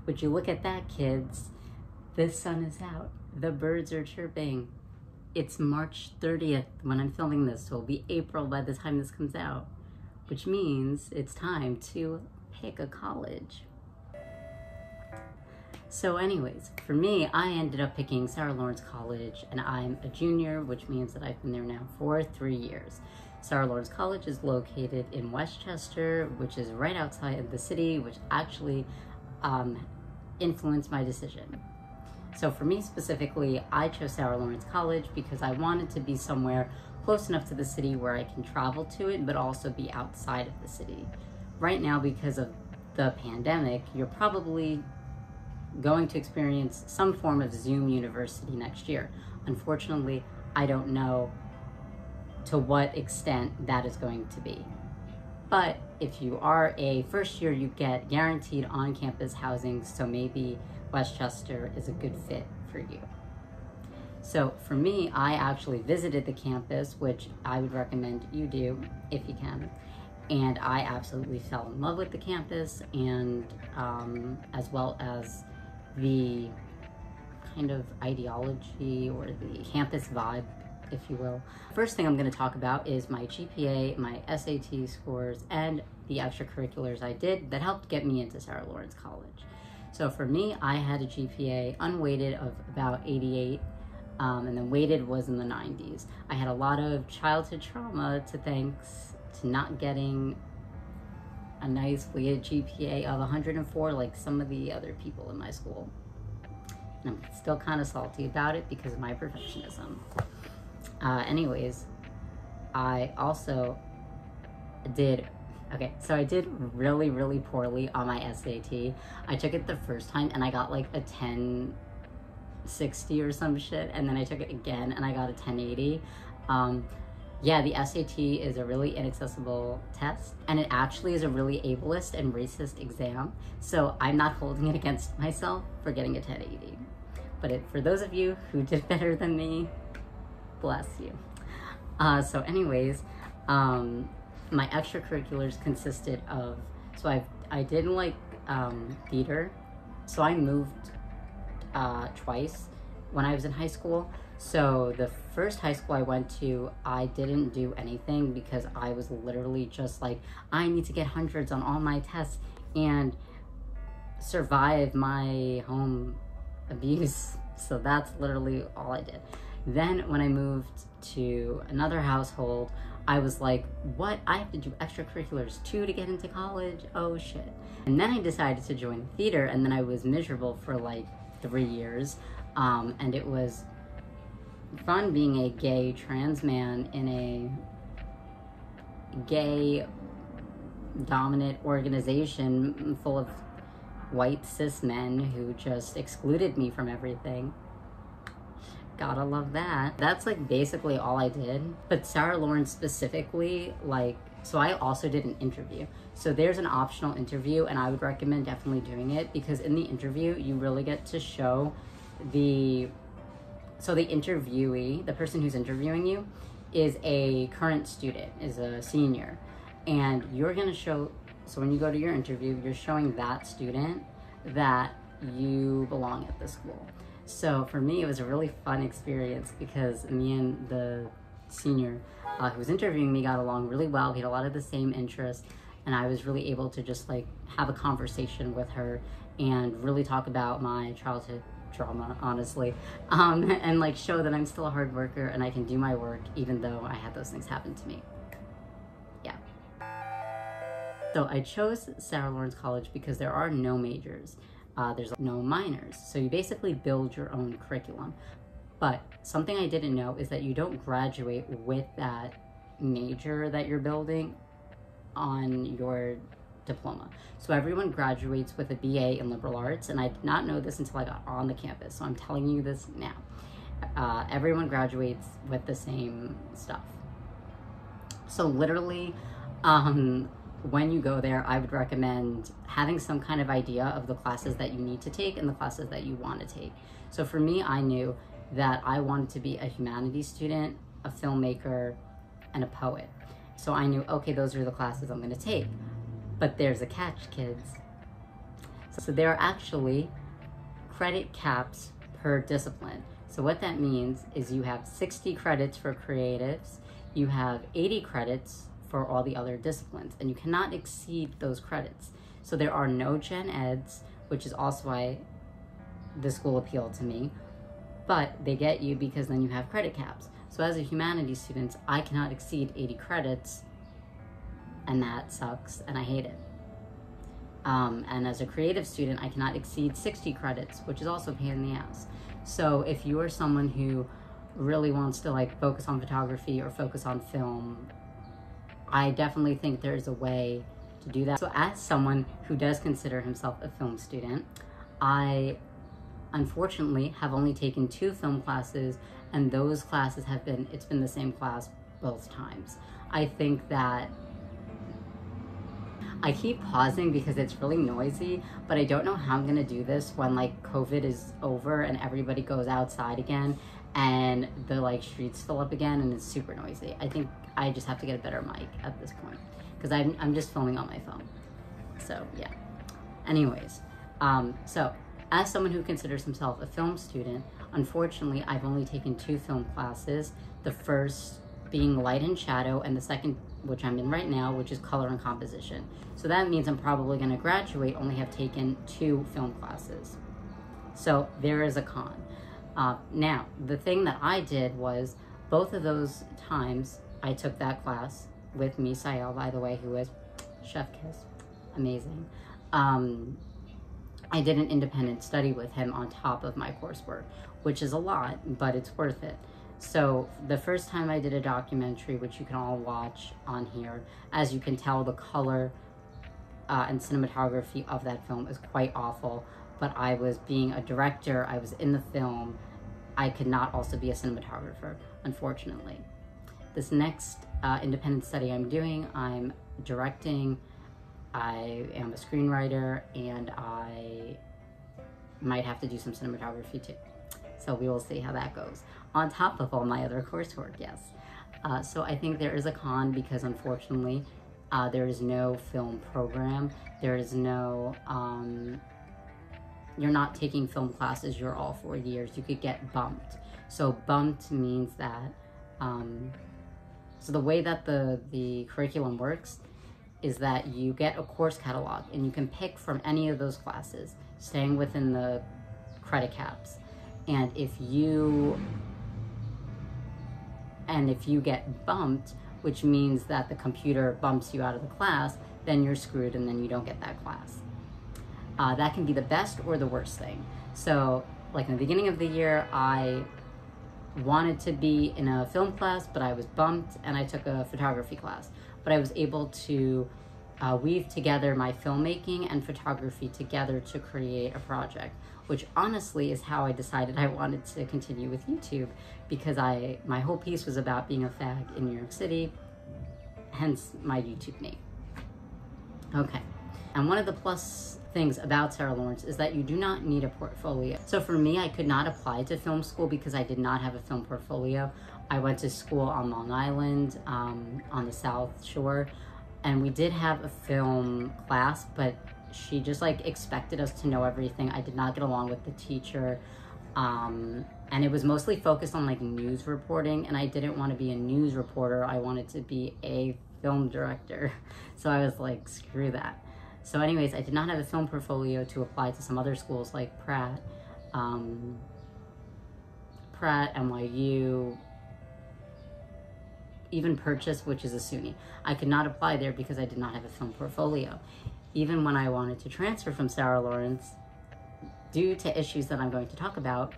Would you look at that, kids? The sun is out. The birds are chirping. It's March 30th when I'm filming this, so it'll be April by the time this comes out, which means it's time to pick a college. So anyways, for me, I ended up picking Sarah Lawrence College, and I'm a junior, which means that I've been there now for 3 years. Sarah Lawrence College is located in Westchester, which is right outside of the city, which actually influenced my decision. So for me specifically, I chose Sarah Lawrence College because I wanted to be somewhere close enough to the city where I can travel to it, but also be outside of the city. Right now, because of the pandemic, you're probably going to experience some form of Zoom university next year. Unfortunately, I don't know to what extent that is going to be. But if you are a first year, you get guaranteed on-campus housing, so maybe Westchester is a good fit for you. So for me, I actually visited the campus, which I would recommend you do if you can. And I absolutely fell in love with the campus, and as well as the kind of ideology or the campus vibe, if you will. First thing I'm going to talk about is my GPA, my SAT scores, and the extracurriculars I did that helped get me into Sarah Lawrence College. So for me, I had a GPA unweighted of about 88, and then weighted was in the 90s. I had a lot of childhood trauma to thanks to not getting a nice weighted GPA of 104 like some of the other people in my school. And I'm still kind of salty about it because of my perfectionism. Anyways, I also did, so I did really, really poorly on my SAT. I took it the first time and I got like a 1060 or some shit, and then I took it again and I got a 1080. Yeah, the SAT is a really inaccessible test, and it actually is a really ableist and racist exam, so I'm not holding it against myself for getting a 1080. But for those of you who did better than me, bless you. So anyways, my extracurriculars consisted of, so I didn't like theater, so I moved twice when I was in high school. So the first high school I went to, I didn't do anything because I was literally just like, I need to get hundreds on all my tests and survive my home abuse. So that's literally all I did. Then when I moved to another household, I was like, what? I have to do extracurriculars too to get into college? Oh shit. And then I decided to join theater, and then I was miserable for like 3 years. And it was fun being a gay trans man in a gay dominant organization full of white cis men who just excluded me from everything. Gotta love that. That's like basically all I did. But Sarah Lawrence specifically, like, so I also did an interview. So there's an optional interview, and I would recommend definitely doing it because in the interview, you really get to show the interviewee, the person who's interviewing you, is a current student, is a senior. And you're gonna show, so when you go to your interview, you're showing that student that you belong at the school. So for me, it was a really fun experience because me and the senior who was interviewing me got along really well. We had a lot of the same interests, and I was really able to just like have a conversation with her and really talk about my childhood trauma, honestly, and like show that I'm still a hard worker and I can do my work even though I had those things happen to me. Yeah. So I chose Sarah Lawrence College because there are no majors. There's no minors, so you basically build your own curriculum. But something I didn't know is that you don't graduate with that major that you're building on your diploma. So everyone graduates with a BA in liberal arts, and I did not know this until I got on the campus, so I'm telling you this now. Everyone graduates with the same stuff. So literally, when you go there, I would recommend having some kind of idea of the classes that you need to take and the classes that you want to take. So for me, I knew that I wanted to be a humanities student, a filmmaker, and a poet. So I knew, okay, those are the classes I'm going to take. But there's a catch, kids. So there are actually credit caps per discipline. So what that means is you have 60 credits for creatives, you have 80 credits for all the other disciplines, and you cannot exceed those credits. So there are no gen eds, which is also why the school appealed to me, but they get you because then you have credit caps. So as a humanities student, I cannot exceed 80 credits, and that sucks, and I hate it. And as a creative student, I cannot exceed 60 credits, which is also a pain in the ass. So if you are someone who really wants to like focus on photography or focus on film, I definitely think there's a way to do that. So as someone who does consider himself a film student, I unfortunately have only taken 2 film classes, and those classes it's been the same class both times. I think that I keep pausing because it's really noisy, but I don't know how I'm gonna do this when like COVID is over and everybody goes outside again and the like streets fill up again and it's super noisy. I think I just have to get a better mic at this point because I'm just filming on my phone. So yeah. Anyways, so as someone who considers himself a film student, unfortunately, I've only taken 2 film classes. The first being light and shadow, and the second, which I'm in right now, which is color and composition. So that means I'm probably gonna graduate, only have taken 2 film classes. So there is a con. Now, the thing that I did was, both of those times, I took that class with Misael, by the way, who is chef kiss, amazing. I did an independent study with him on top of my coursework, which is a lot, but it's worth it. So the first time I did a documentary, which you can all watch on here, as you can tell, the color and cinematography of that film is quite awful, but I was being a director, I was in the film, I could not also be a cinematographer, unfortunately. This next independent study I'm doing, I'm directing, I am a screenwriter, and I might have to do some cinematography too. So we will see how that goes. On top of all my other coursework, yes. So I think there is a con because unfortunately, there is no film program. There is no, you're not taking film classes, you're all 4 years. You could get bumped. So bumped means that, so the way that the curriculum works is that you get a course catalog and you can pick from any of those classes, staying within the credit caps. And if you get bumped, which means that the computer bumps you out of the class, then you're screwed and then you don't get that class. That can be the best or the worst thing. So like in the beginning of the year, I wanted to be in a film class, but I was bumped and I took a photography class. But I was able to weave together my filmmaking and photography together to create a project, which honestly is how I decided I wanted to continue with YouTube, because my whole piece was about being a fag in New York City, hence my YouTube name. Okay, and one of the plus things about Sarah Lawrence is that you do not need a portfolio. So for me, I could not apply to film school because I did not have a film portfolio. I went to school on Long Island, on the South Shore, and we did have a film class, but she just like expected us to know everything. I did not get along with the teacher, and it was mostly focused on like news reporting, and I didn't want to be a news reporter. I wanted to be a film director. So I was like, screw that. So anyways, I did not have a film portfolio to apply to some other schools like Pratt, NYU, even Purchase, which is a SUNY. I could not apply there because I did not have a film portfolio. Even when I wanted to transfer from Sarah Lawrence, due to issues that I'm going to talk about,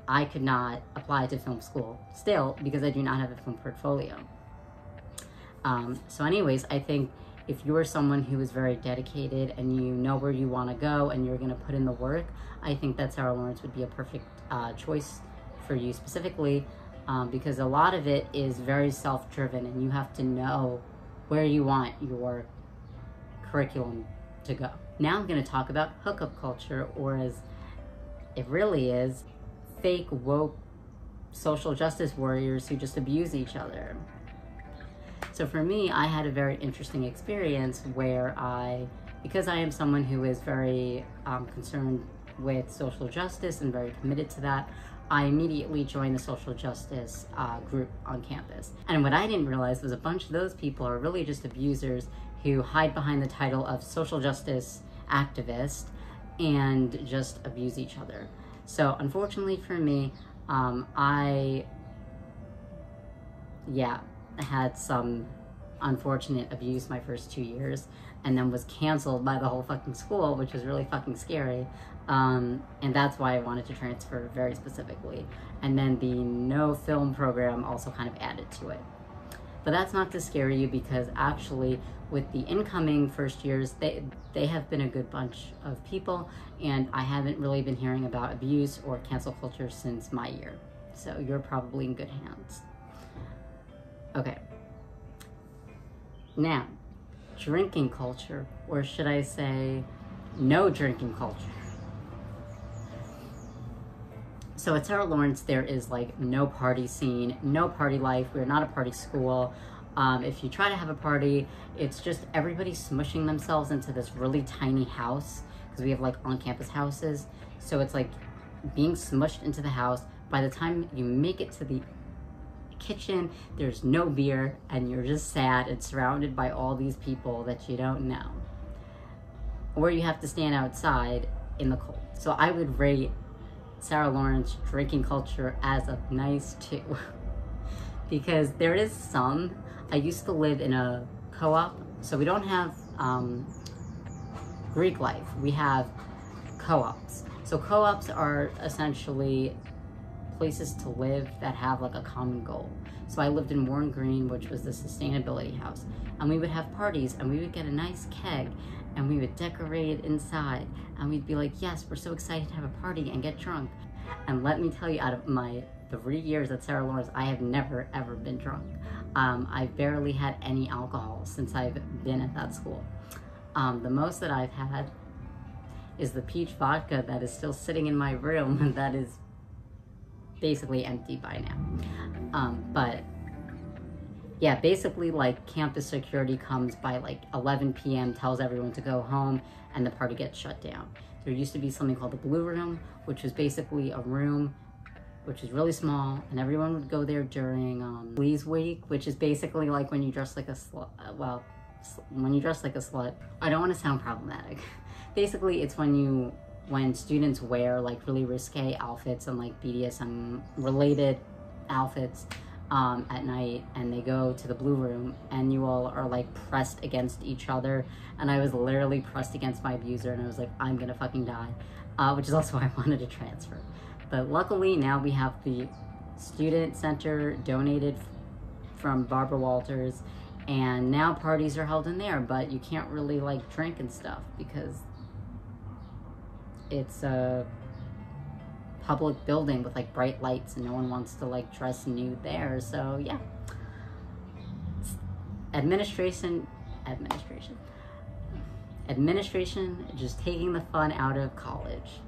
I could not apply to film school still because I do not have a film portfolio. So anyways, I think if you are someone who is very dedicated and you know where you want to go and you're going to put in the work, I think that Sarah Lawrence would be a perfect choice for you specifically, because a lot of it is very self-driven and you have to know where you want your curriculum to go. Now I'm going to talk about hookup culture, or as it really is, fake woke social justice warriors who just abuse each other. So for me, I had a very interesting experience where I because I am someone who is very concerned with social justice and very committed to that, I immediately joined the social justice group on campus. And what I didn't realize was a bunch of those people are really just abusers who hide behind the title of social justice activist and just abuse each other. So unfortunately for me, I had some unfortunate abuse my first 2 years, and then was canceled by the whole fucking school, which was really fucking scary. And that's why I wanted to transfer very specifically. And then the no film program also kind of added to it. But that's not to scare you, because actually with the incoming first years, they have been a good bunch of people, and I haven't really been hearing about abuse or cancel culture since my year. So you're probably in good hands. Okay. Now, drinking culture, or should I say no drinking culture. So at Sarah Lawrence, there is like no party scene, no party life. We're not a party school. If you try to have a party, it's just everybody smushing themselves into this really tiny house, because we have like on-campus houses. So it's like being smushed into the house. By the time you make it to the kitchen, there's no beer, and you're just sad and surrounded by all these people that you don't know. Or you have to stand outside in the cold. So I would rate Sarah Lawrence drinking culture as a nice 2. Because there is some. I used to live in a co-op, so we don't have Greek life. We have co-ops. So co-ops are essentially places to live that have like a common goal. So I lived in Warren Green, which was the sustainability house, and we would have parties, and we would get a nice keg, and we would decorate inside, and we'd be like, yes, we're so excited to have a party and get drunk. And let me tell you, out of my 3 years at Sarah Lawrence, I have never ever been drunk. I've barely had any alcohol since I've been at that school. The most that I've had is the peach vodka that is still sitting in my room, and that is basically empty by now. But yeah, basically like campus security comes by like 11 p.m., tells everyone to go home, and the party gets shut down. There used to be something called the Blue Room, which was basically a room which is really small, and everyone would go there during Sleaze Week, which is basically like when you dress like a slut. When you dress like a slut. I don't want to sound problematic. Basically, it's when students wear like really risque outfits and like BDSM related outfits at night, and they go to the Blue Room, and you all are like pressed against each other. And I was literally pressed against my abuser, and I was like, I'm gonna fucking die, which is also why I wanted to transfer. But luckily now we have the student center donated from Barbara Walters, and now parties are held in there, but you can't really like drink and stuff because it's a public building with like bright lights, and no one wants to like dress nude there. So yeah, administration just taking the fun out of college.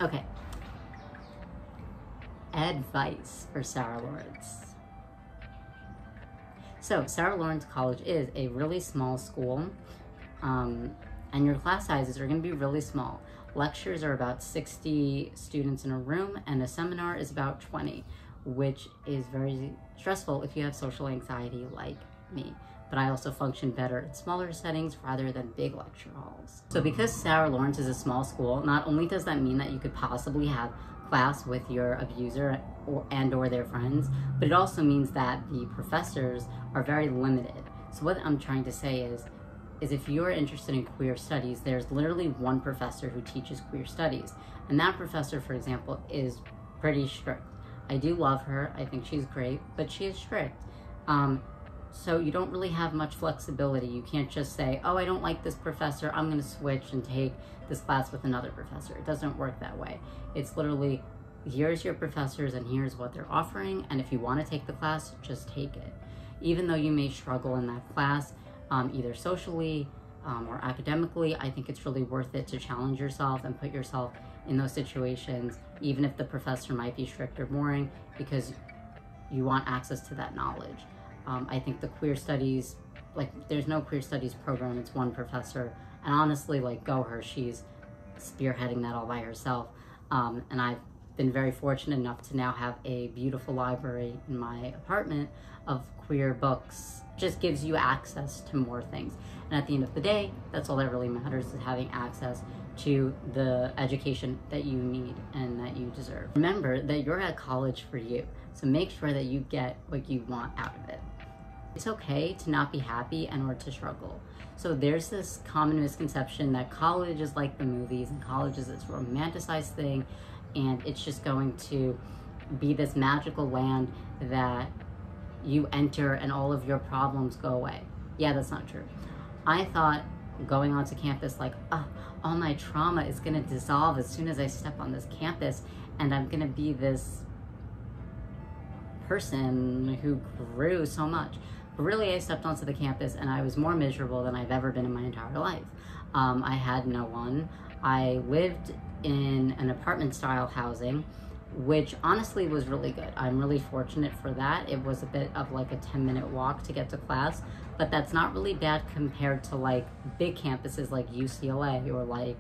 Okay, advice for Sarah Lawrence. So Sarah Lawrence College is a really small school, and your class sizes are going to be really small. Lectures are about 60 students in a room, and a seminar is about 20, which is very stressful if you have social anxiety like me. But I also function better in smaller settings rather than big lecture halls. So because Sarah Lawrence is a small school, not only does that mean that you could possibly have class with your abuser or their friends, but it also means that the professors are very limited. So what I'm trying to say is if you're interested in queer studies, there's literally one professor who teaches queer studies. And that professor, for example, is pretty strict. I do love her. I think she's great, but she is strict. So you don't really have much flexibility. You can't just say, oh, I don't like this professor, I'm gonna switch and take this class with another professor. It doesn't work that way. It's literally, here's your professors and here's what they're offering, and if you wanna take the class, just take it. Even though you may struggle in that class, either socially or academically, I think it's really worth it to challenge yourself and put yourself in those situations, even if the professor might be strict or boring, because you want access to that knowledge. I think the queer studies, like there's no queer studies program, it's one professor. And honestly, like go her, she's spearheading that all by herself. And I've been very fortunate enough to now have a beautiful library in my apartment of queer books. Just gives you access to more things. And at the end of the day, that's all that really matters, is having access to the education that you need and that you deserve. Remember that you're at college for you, so make sure that you get what you want out of it. It's okay to not be happy and or to struggle. So there's this common misconception that college is like the movies, and college is this romanticized thing, and it's just going to be this magical land that you enter and all of your problems go away. Yeah, that's not true. I thought going onto campus, like, all my trauma is gonna dissolve as soon as I step on this campus, and I'm gonna be this person who grew so much. But really, I stepped onto the campus and I was more miserable than I've ever been in my entire life. I had no one. I lived in an apartment style housing, which honestly was really good. I'm really fortunate for that. It was a bit of like a 10-minute walk to get to class, but that's not really bad compared to like big campuses like UCLA or like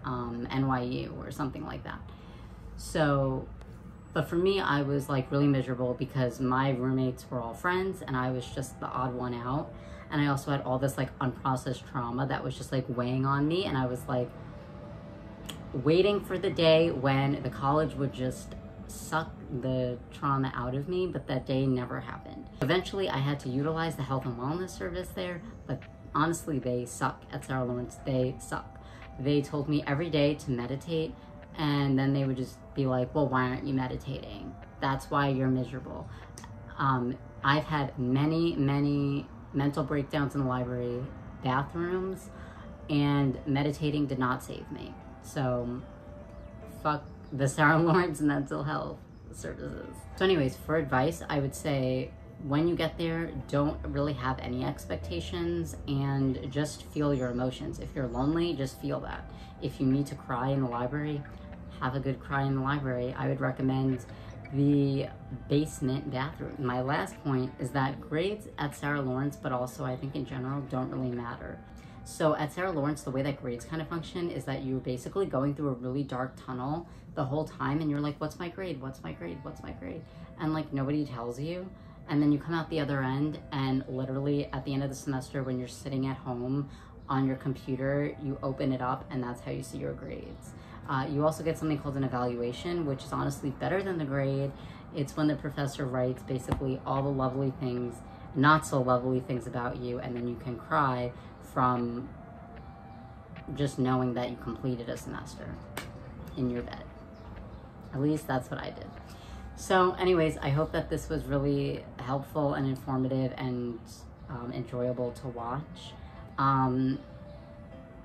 NYU or something like that. So, but for me, I was like really miserable because my roommates were all friends and I was just the odd one out. And I also had all this like unprocessed trauma that was just like weighing on me, and I was like waiting for the day when the college would just suck the trauma out of me, but that day never happened. Eventually, I had to utilize the health and wellness service there, but honestly, they suck at Sarah Lawrence. They suck. They told me every day to meditate, and then they would just be like, well, why aren't you meditating? That's why you're miserable. I've had many mental breakdowns in the library bathrooms, and meditating did not save me. So fuck the Sarah Lawrence mental health services. So anyways, for advice, I would say when you get there, don't really have any expectations and just feel your emotions. If you're lonely, just feel that. If you need to cry in the library, have a good cry in the library. I would recommend the basement bathroom. My last point is that grades at Sarah Lawrence, but also I think in general, don't really matter. So at Sarah Lawrence, the way that grades kind of function is that you're basically going through a really dark tunnel the whole time, and you're like, what's my grade? What's my grade? What's my grade? And like nobody tells you. And then you come out the other end, and literally at the end of the semester when you're sitting at home on your computer, you open it up and that's how you see your grades. You also get something called an evaluation, which is honestly better than the grade. It's when the professor writes basically all the lovely things, not so lovely things about you, and then you can cry from just knowing that you completed a semester in your bed. At least that's what I did. So anyways, I hope that this was really helpful and informative and enjoyable to watch.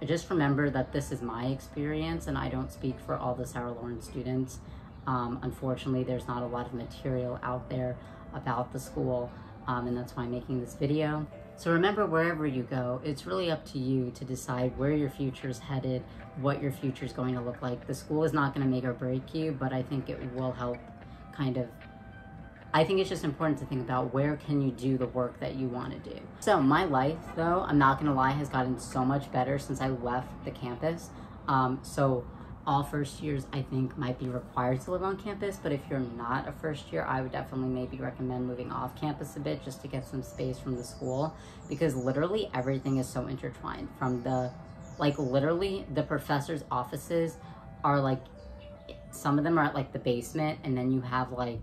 Just remember that this is my experience and I don't speak for all the Sarah Lawrence students. Unfortunately, there's not a lot of material out there about the school, and that's why I'm making this video. So remember, wherever you go, it's really up to you to decide where your future is headed, what your future is going to look like. The school is not going to make or break you, but I think it will help kind of, I think it's just important to think about where can you do the work that you want to do. So my life, though, I'm not going to lie, has gotten so much better since I left the campus. So all first years, I think, might be required to live on campus, but if you're not a first year, I would definitely maybe recommend moving off campus a bit just to get some space from the school, because literally everything is so intertwined. From the, like, literally the professors' offices are like, some of them are at like the basement, and then you have like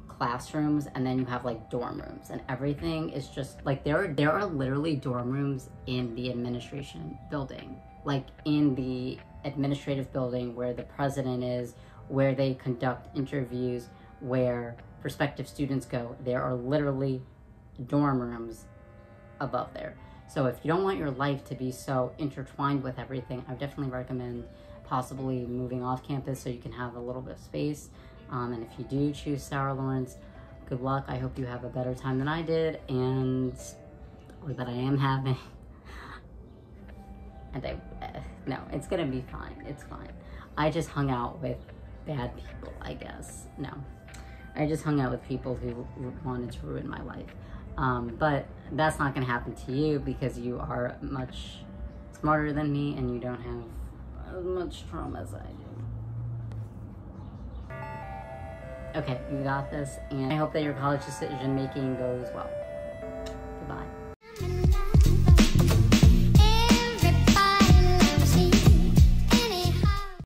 classrooms, and then you have like dorm rooms, and everything is just like, there are literally dorm rooms in the administration building, like in the administrative building where the president is, where they conduct interviews, where prospective students go. There are literally dorm rooms above there. So if you don't want your life to be so intertwined with everything, I would definitely recommend possibly moving off campus so you can have a little bit of space. And if you do choose Sarah Lawrence, good luck. I hope you have a better time than I did, or that I am having. And no, it's gonna be fine. It's fine. I just hung out with bad people, I guess. No, I just hung out with people who wanted to ruin my life. But that's not going to happen to you because you are much smarter than me and you don't have as much trauma as I do. Okay, you got this, and I hope that your college decision making goes well.